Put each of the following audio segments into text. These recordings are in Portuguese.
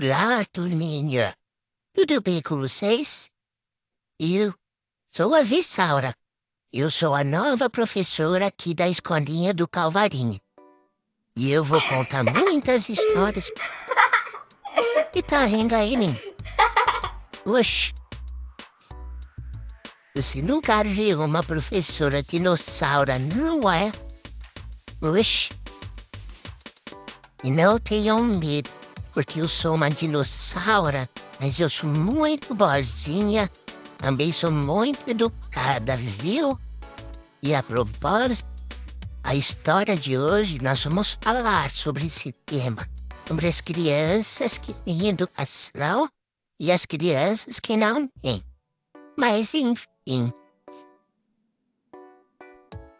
Olá, turminha. Tudo bem com vocês? Eu sou a Vissaura. Eu sou a nova professora aqui da Escolinha do Calvarinho. E eu vou contar muitas histórias. E tá rindo aí, menino? Oxi. Você nunca viu uma professora dinossauro, não é? Oxi. E não tenham medo, porque eu sou uma dinossauro, mas eu sou muito boazinha, também sou muito educada, viu? E a propósito, a história de hoje nós vamos falar sobre esse tema, sobre as crianças que têm educação e as crianças que não têm. Mas enfim,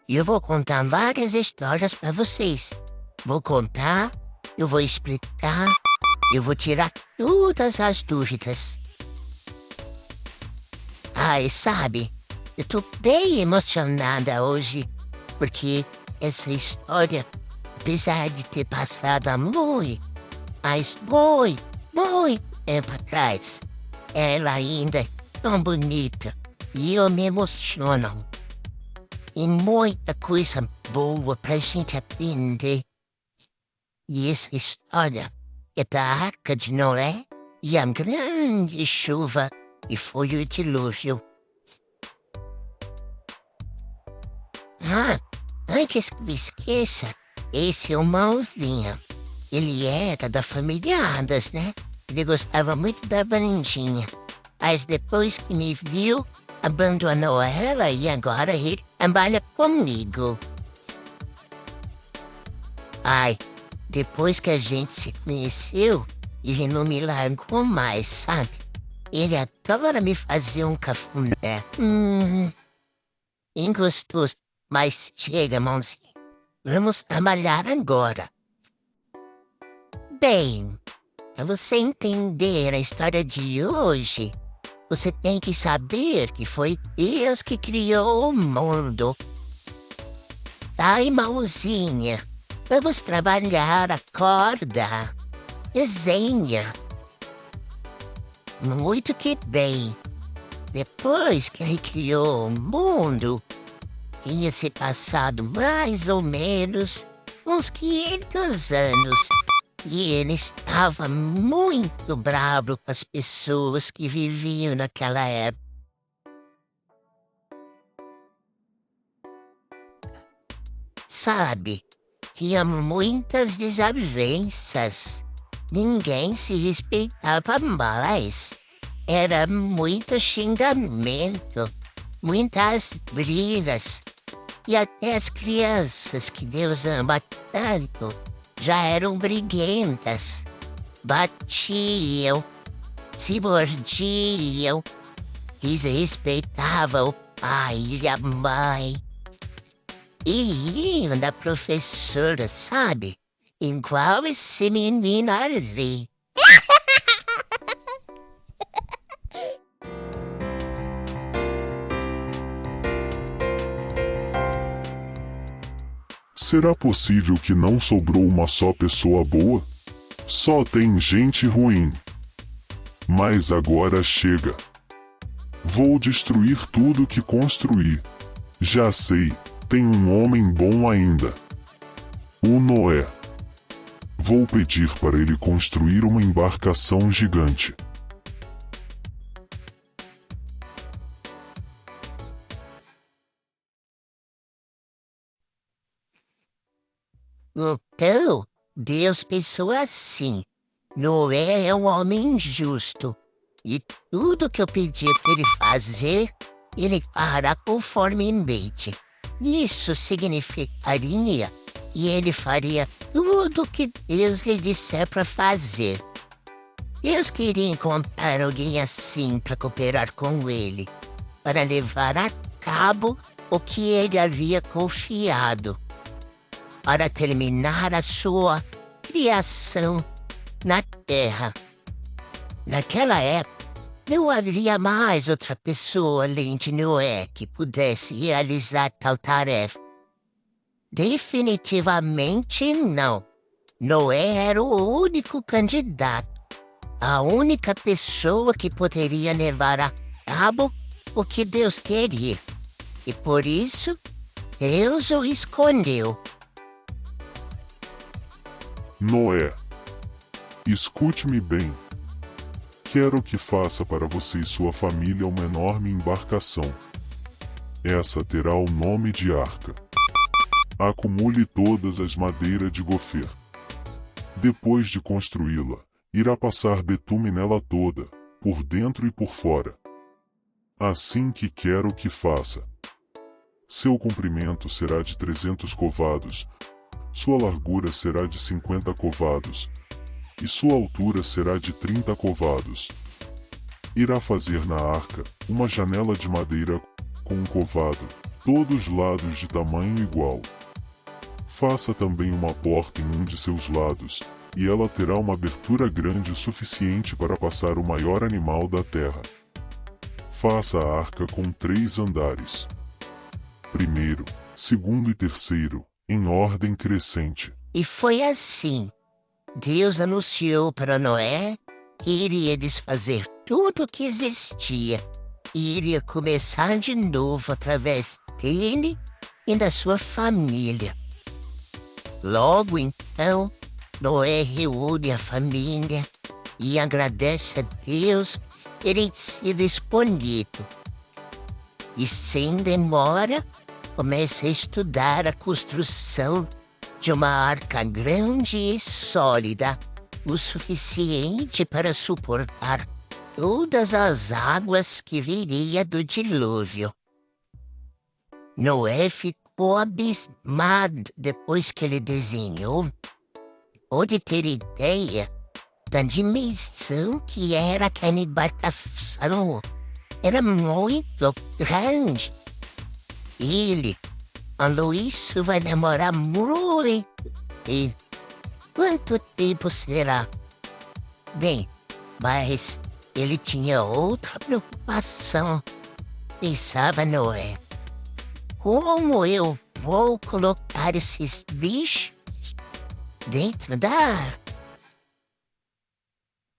eu vou contar várias histórias para vocês. Vou contar, eu vou explicar, eu vou tirar todas as dúvidas. Ai, sabe, eu tô bem emocionada hoje, porque essa história, apesar de ter passado há muito tempo atrás, ela ainda é tão bonita e eu me emociono. E muita coisa boa pra gente aprender. E essa história é da Arca de Noé e a grande chuva e foi o dilúvio. Antes que me esqueça, esse é o Mãozinha. Ele era da família Adas, né? Ele gostava muito da Brandinha. Mas depois que me viu, abandonou ela e agora ele trabalha comigo. Ai, depois que a gente se conheceu, ele não me largou mais, sabe? Ele adora me fazer um cafuné. Bem gostoso. Mas chega, Mãozinha. Vamos trabalhar agora. Bem, para você entender a história de hoje, você tem que saber que foi Deus que criou o mundo. Ai, Mãozinha, vamos trabalhar, acorda. Desenha. Muito que bem. Depois que ele criou o mundo, tinha se passado mais ou menos uns 500 anos. E ele estava muito bravo com as pessoas que viviam naquela época. Sabe, tinha muitas desavenças. Ninguém se respeitava mais. Era muito xingamento, muitas brigas. E até as crianças que Deus ama tanto já eram briguentas. Batiam, se mordiam, desrespeitavam o pai e a mãe. E riam da professora, sabe? Igual esse menino ali. Será possível que não sobrou uma só pessoa boa? Só tem gente ruim. Mas agora chega. Vou destruir tudo que construí. Já sei, tem um homem bom ainda. O Noé. Vou pedir para ele construir uma embarcação gigante. Então, Deus pensou assim: Noé é um homem justo, e tudo que eu pedir para ele fazer, ele fará conformemente. Isso significaria que ele faria tudo o que Deus lhe disser para fazer. Deus queria encontrar alguém assim para cooperar com ele, para levar a cabo o que ele havia confiado, para terminar a sua criação na terra. Naquela época, não havia mais outra pessoa além de Noé que pudesse realizar tal tarefa. Definitivamente não. Noé era o único candidato. a única pessoa que poderia levar a cabo o que Deus queria. E por isso, Deus o escolheu. Noé, escute-me bem. Quero que faça para você e sua família uma enorme embarcação. Essa terá o nome de arca. Acumule todas as madeiras de gofer. Depois de construí-la, irá passar betume nela toda, por dentro e por fora. Assim que quero que faça. Seu comprimento será de 300 covados, sua largura será de 50 covados, e sua altura será de 30 covados. Irá fazer na arca uma janela de madeira com um covado, todos lados de tamanho igual. Faça também uma porta em um de seus lados, e ela terá uma abertura grande o suficiente para passar o maior animal da terra. Faça a arca com 3 andares. Primeiro, segundo e terceiro, em ordem crescente. E foi assim. Deus anunciou para Noé que iria desfazer tudo o que existia e iria começar de novo através dele e da sua família. Logo então, Noé reúne a família e agradece a Deus por terem sido escolhido. E sem demora, começa a estudar a construção de uma arca grande e sólida, o suficiente para suportar todas as águas que viria do dilúvio. Noé ficou abismado depois que ele desenhou. Pôde ter ideia da dimensão que era aquela embarcação. Era muito grande. Ele falou, isso vai demorar muito. E quanto tempo será? Bem, mas ele tinha outra preocupação. Pensava Noé, como eu vou colocar esses bichos dentro da arca?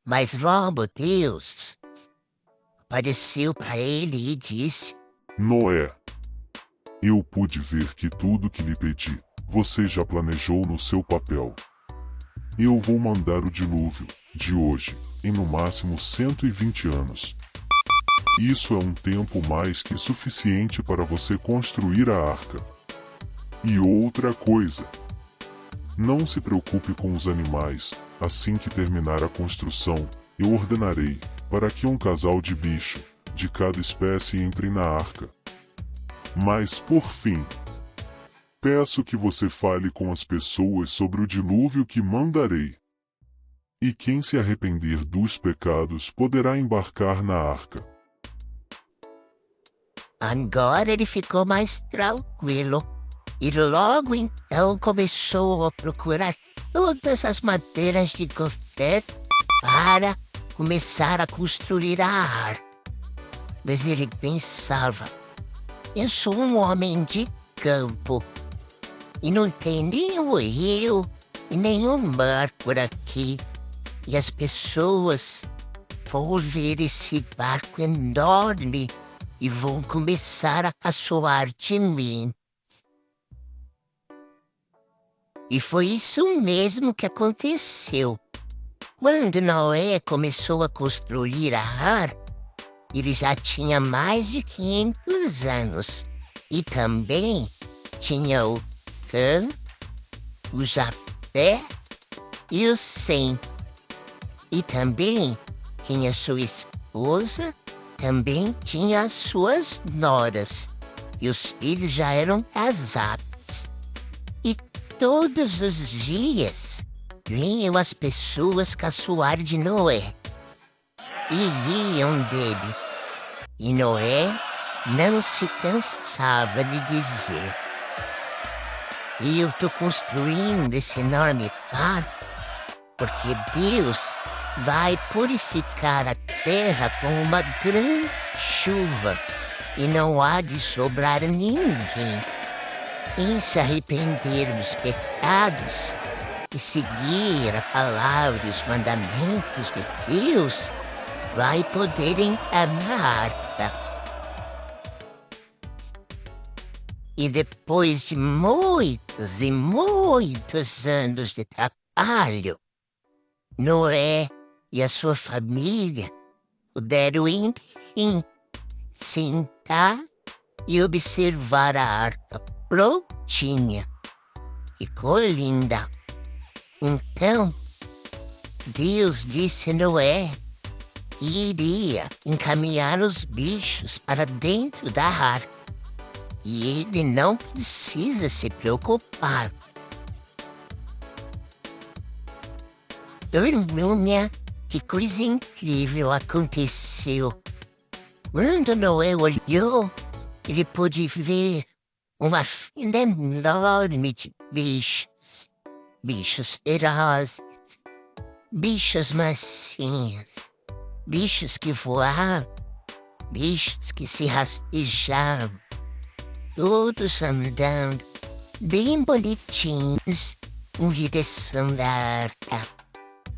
Mas logo Deus apareceu para ele e disse: Noé, eu pude ver que tudo que lhe pedi, você já planejou no seu papel. Eu vou mandar o dilúvio, de hoje, em no máximo 120 anos. Isso é um tempo mais que suficiente para você construir a arca. E outra coisa, não se preocupe com os animais. Assim que terminar a construção, eu ordenarei, para que um casal de bicho, de cada espécie entre na arca. Mas por fim, peço que você fale com as pessoas sobre o dilúvio que mandarei. E quem se arrepender dos pecados poderá embarcar na arca. Agora ele ficou mais tranquilo. E logo então começou a procurar todas as madeiras de gofer para começar a construir a arca. Mas ele pensava, eu sou um homem de campo e não tem nenhum rio e nenhum mar por aqui. E as pessoas vão ver esse barco enorme e vão começar a caçoar de mim. E foi isso mesmo que aconteceu. Quando Noé começou a construir a arca, ele já tinha mais de 500 anos. E também tinha o Cã, o Jafé e o Sem. E também tinha sua esposa, também tinha as suas noras. E os filhos já eram casados. E todos os dias vinham as pessoas caçoar de Noé e riam dele. E Noé não se cansava de dizer: eu estou construindo esse enorme barco porque Deus vai purificar a terra com uma grande chuva e não há de sobrar ninguém. Em se arrepender dos pecados, que seguir a palavra e os mandamentos de Deus vai poder entrar na arca. E depois de muitos e muitos anos de trabalho, Noé e a sua família puderam, enfim, sentar e observar a arca prontinha. Ficou linda. Então, Deus disse a Noé que iria encaminhar os bichos para dentro da arca. E ele não precisa se preocupar. Turminha, que coisa incrível aconteceu. Quando Noé olhou, ele pôde ver uma fila enorme de bichos. Bichos ferozes, bichos mansinhos, bichos que voavam, bichos que se rastejavam, todos andando bem bonitinhos em direção da arca.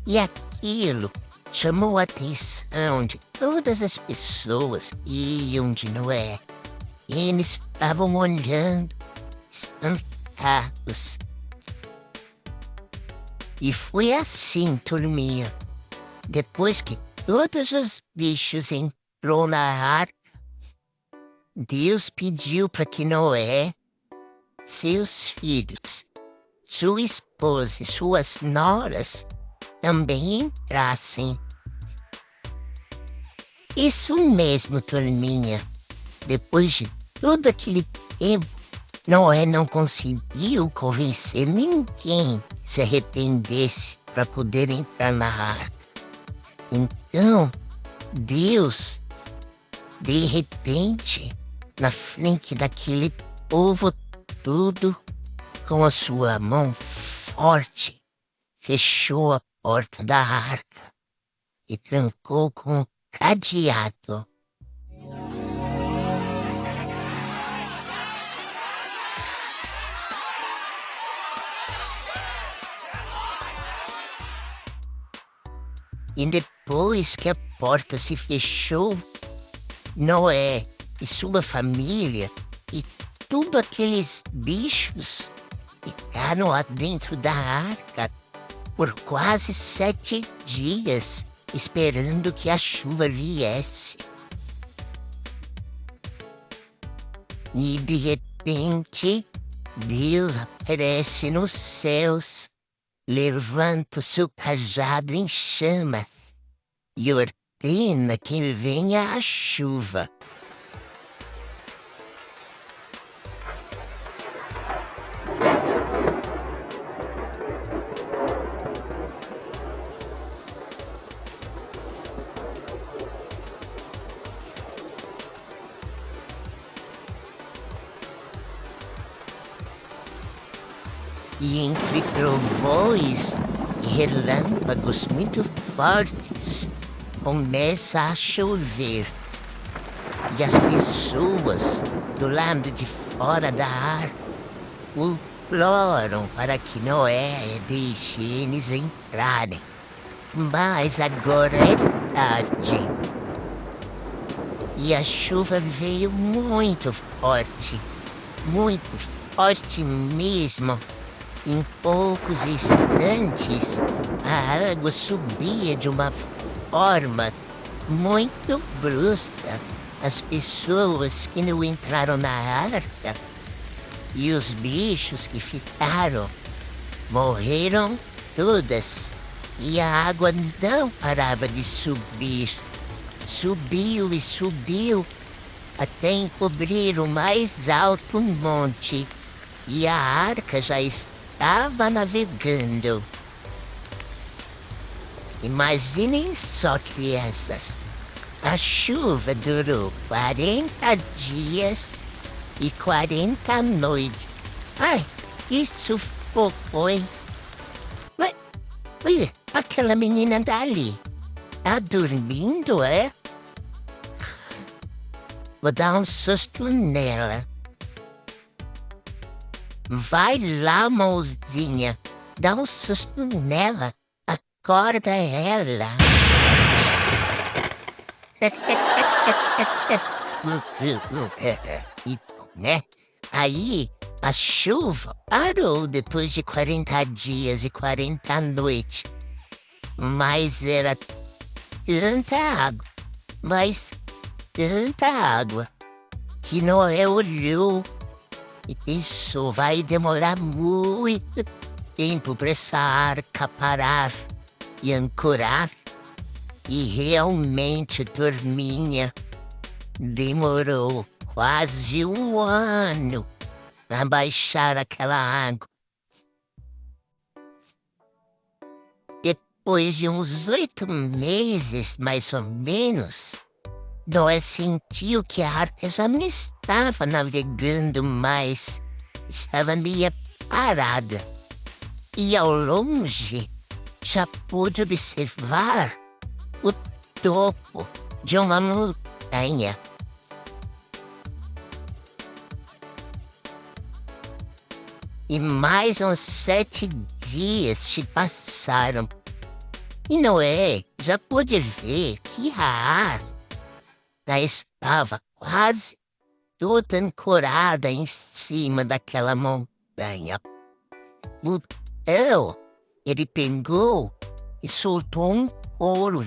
E aquilo chamou a atenção de todas as pessoas que iam de Noé. Eles estavam olhando, espantados. E foi assim, turminha. Depois que todos os bichos entrou na arca, Deus pediu para que Noé, seus filhos, sua esposa e suas noras também entrassem. Isso mesmo, turminha. Depois de todo aquele tempo, Noé não conseguiu convencer ninguém que se arrependesse para poder entrar na arca. Então, Deus, de repente, na frente daquele povo todo, com a sua mão forte, fechou a porta da arca e trancou com um cadeado. E depois que a porta se fechou, Noé e sua família e tudo aqueles bichos ficaram lá dentro da arca por quase 7 dias, esperando que a chuva viesse. E de repente, Deus aparece nos céus, levanta o seu cajado em chamas e ordena que venha a chuva. E entre trovões e relâmpagos muito fortes, começa a chover. E as pessoas do lado de fora da arca imploram para que Noé deixe eles entrarem. Mas agora é tarde. E a chuva veio muito forte mesmo. Em poucos instantes, a água subia de uma forma muito brusca. As pessoas que não entraram na arca e os bichos que ficaram morreram todas. E a água não parava de subir. Subiu e subiu até encobrir o mais alto monte. E a arca já estava navegando. Imaginem só, crianças. A chuva durou 40 dias e 40 noites. Ai, isso foi. Mas, olha, aquela menina dali. Tá dormindo, é? Vou dar um susto nela. Vai lá, mãozinha. dá um susto nela, acorda ela. Né? Aí a chuva parou depois de 40 dias e 40 noites. Mas era tanta água, que Noé olhou e pensou, vai demorar muito tempo para essa arca parar e ancorar. E realmente, turminha, demorou quase 1 ano para baixar aquela água. Depois de uns 8 meses, mais ou menos, Noé sentiu que a arca já não estava navegando mais, estava meio parada. E ao longe, já pôde observar o topo de uma montanha. E mais uns 7 dias se passaram. E Noé já pôde ver que a arca estava quase toda ancorada em cima daquela montanha. Então, ele pegou e soltou um corvo.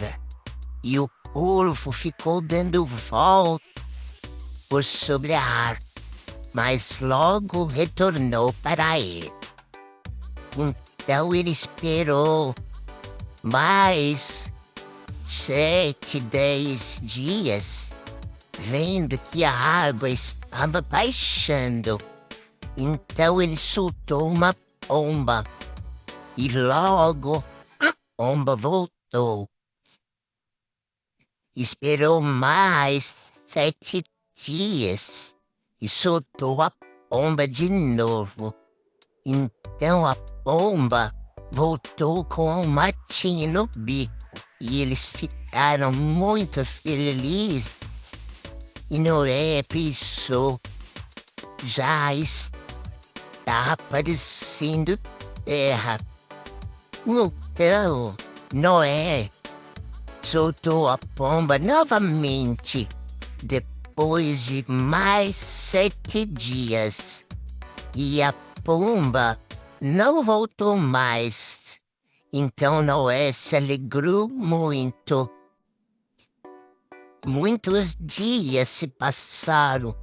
E o corvo ficou dando voltas por sobre a arca, mas logo retornou para ele. Então ele esperou mais 7, 10 dias, vendo que a água estava baixando. Então ele soltou uma pomba e logo a pomba voltou. Esperou mais 7 dias e soltou a pomba de novo. Então a pomba voltou com um matinho no bico e eles ficaram muito felizes. E Noé pensou, já está aparecendo terra. Então Noé soltou a pomba novamente, depois de mais 7 dias. E a pomba não voltou mais. Então Noé se alegrou muito. Muitos dias se passaram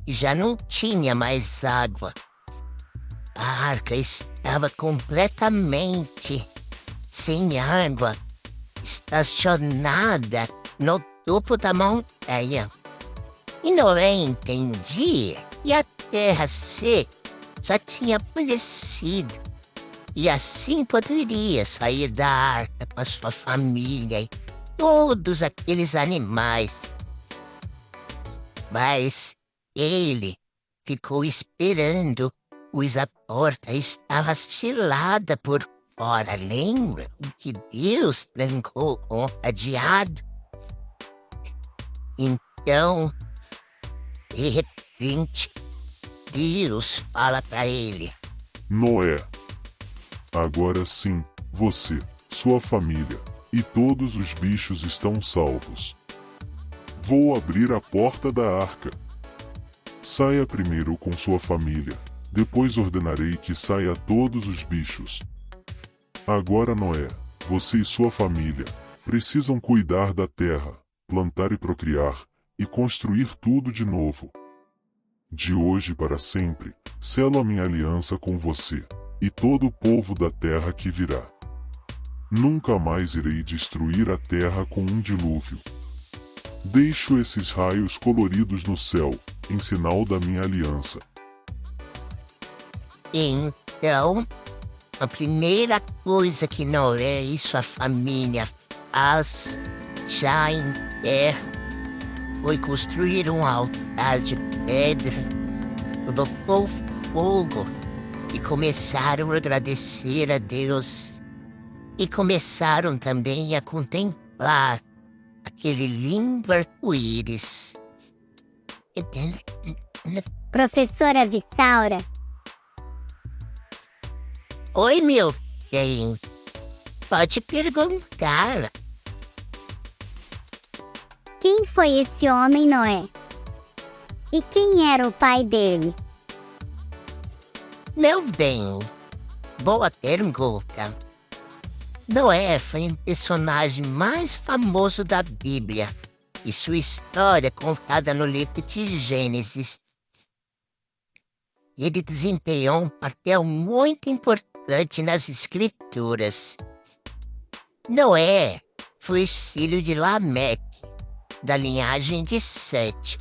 e já não tinha mais água. A arca estava completamente sem água, estacionada no topo da montanha. E Noé entendia que a terra seca já tinha aparecido, e assim poderia sair da arca com a sua família e todos aqueles animais. Mas ele ficou esperando, pois a porta estava selada por fora. Lembra que Deus trancou com o cadeado? Então, de repente, Deus fala para ele: Noé, agora sim, você, sua família e todos os bichos estão salvos. Vou abrir a porta da arca. Saia primeiro com sua família, depois ordenarei que saia todos os bichos. Agora, Noé, você e sua família precisam cuidar da terra, plantar e procriar, e construir tudo de novo. De hoje para sempre, selo a minha aliança com você e todo o povo da terra que virá. Nunca mais irei destruir a terra com um dilúvio. Deixo esses raios coloridos no céu, em sinal da minha aliança. Então, a primeira coisa que Noé e sua família faz já em terra foi construir um altar de pedra, colocou fogo e começaram a agradecer a Deus. E começaram também a contemplar aquele lindo arco-íris. Professora Visaura, Oi, meu bem. Pode perguntar. Quem foi esse homem, Noé? E quem era o pai dele? Meu bem, boa pergunta. Noé foi o personagem mais famoso da Bíblia e sua história é contada no livro de Gênesis. Ele desempenhou um papel muito importante nas Escrituras. Noé foi filho de Lameque, da linhagem de Sete.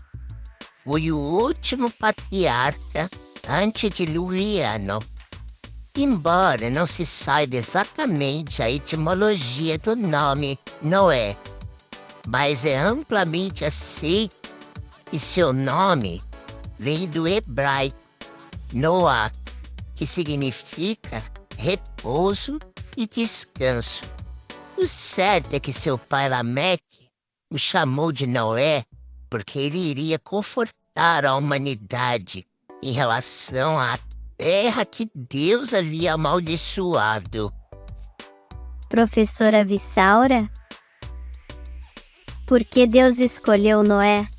Foi o último patriarca antediluviano. Embora não se saiba exatamente a etimologia do nome Noé, mas é amplamente aceito que seu nome vem do hebraico Noá, que significa repouso e descanso. O certo é que seu pai Lameque o chamou de Noé porque ele iria confortar a humanidade em relação à terra que Deus havia amaldiçoado. Professora Vissaura? Por que Deus escolheu Noé?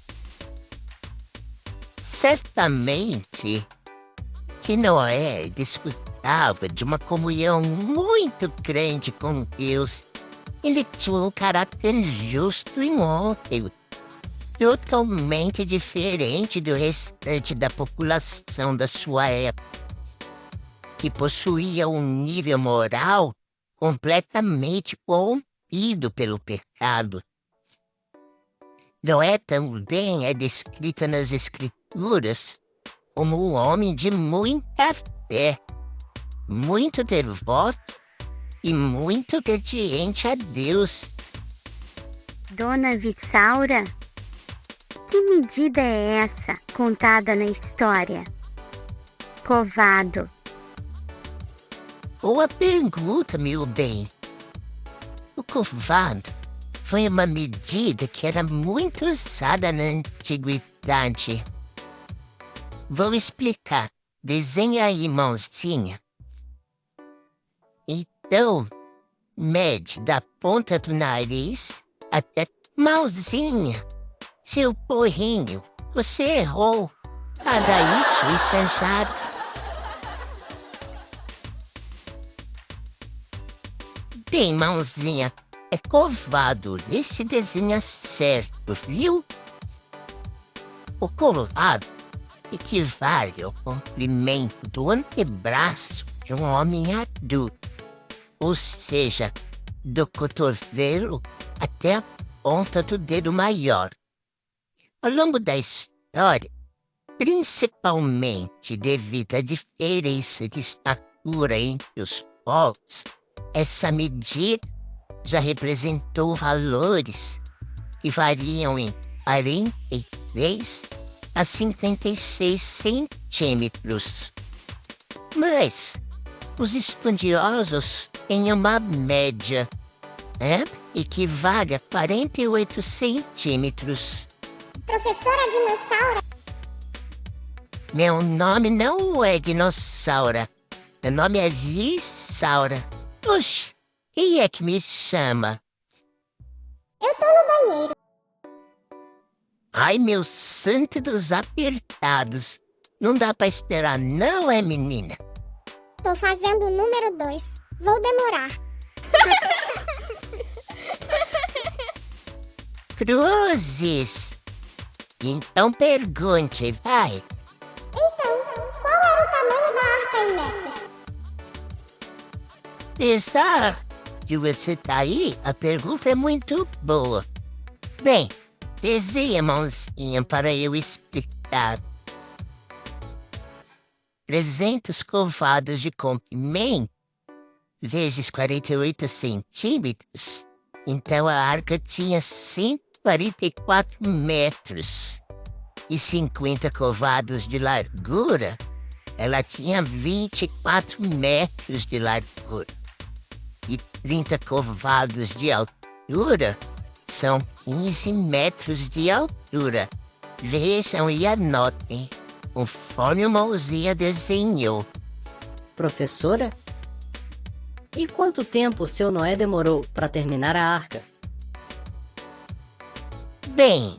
Certamente que Noé desfrutava de uma comunhão muito grande com Deus. Ele tinha um caráter justo e íntegro, totalmente diferente do restante da população da sua época, que possuía um nível moral completamente corrompido pelo pecado. Noé também é descrito nas Escrituras como um homem de muita fé, muito devoto e muito obediente a Deus. Dona Vissaura? Que medida é essa contada na história? Covado. Boa pergunta, meu bem. O covado foi uma medida que era muito usada na antiguidade. Vou explicar. Desenha aí, mãozinha. Então, mede da ponta do nariz até mãozinha. Seu porrinho, você errou. Para isso, escanchar. Bem, mãozinha, é covado. Esse desenho é certo, viu? O covado equivale ao comprimento do antebraço de um homem adulto, ou seja, do cotovelo até a ponta do dedo maior. Ao longo da história, principalmente devido à diferença de estatura entre os povos, essa medida já representou valores que variam em 43 a 56 centímetros. Mas os estudiosos têm uma média, equivale a 48 centímetros. Professora Dinossauro? Meu nome não é Dinossauro. Meu nome é Vissaura. Oxe, quem é que me chama? Eu tô no banheiro. Ai, meu santo dos apertados. Não dá pra esperar, não é, menina? Tô fazendo o número 2. Vou demorar. Cruzes. Então pergunte, vai. Então, qual era o tamanho da arca em metros? Apesar de você tá aí, a pergunta é muito boa. Bem, desenhe a mãozinha para eu explicar. 300 covados de comprimento vezes 48 centímetros. Então a arca tinha 144 metros. E 50 covados de largura, ela tinha 24 metros de largura. E 30 covados de altura são 15 metros de altura. Vejam e anotem, conforme o mãozinha desenhou. Professora, E quanto tempo seu Noé demorou para terminar a arca? Bem,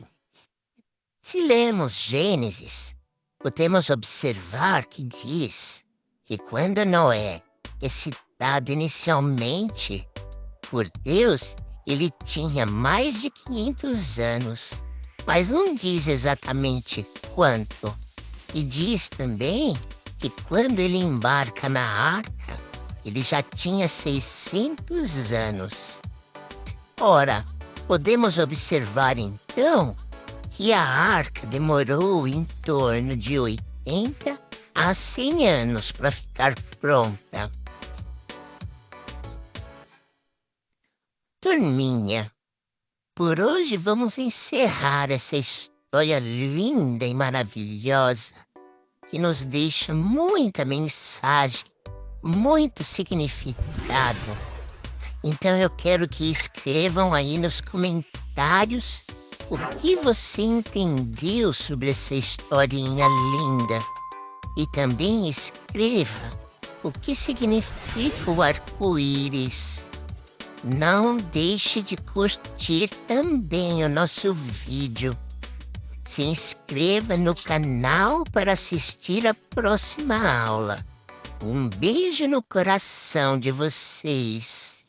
se lermos Gênesis, podemos observar que diz que quando Noé é citado inicialmente por Deus, ele tinha mais de 500 anos, mas não diz exatamente quanto. E diz também que quando ele embarca na arca, ele já tinha 600 anos. Ora, podemos observar então que a arca demorou em torno de 80 a 100 anos para ficar pronta. Turminha, por hoje vamos encerrar essa história linda e maravilhosa que nos deixa muita mensagem, muito significado. Então eu quero que escrevam aí nos comentários o que você entendeu sobre essa historinha linda. E também escreva o que significa o arco-íris. Não deixe de curtir também o nosso vídeo. Se inscreva no canal para assistir a próxima aula. Um beijo no coração de vocês.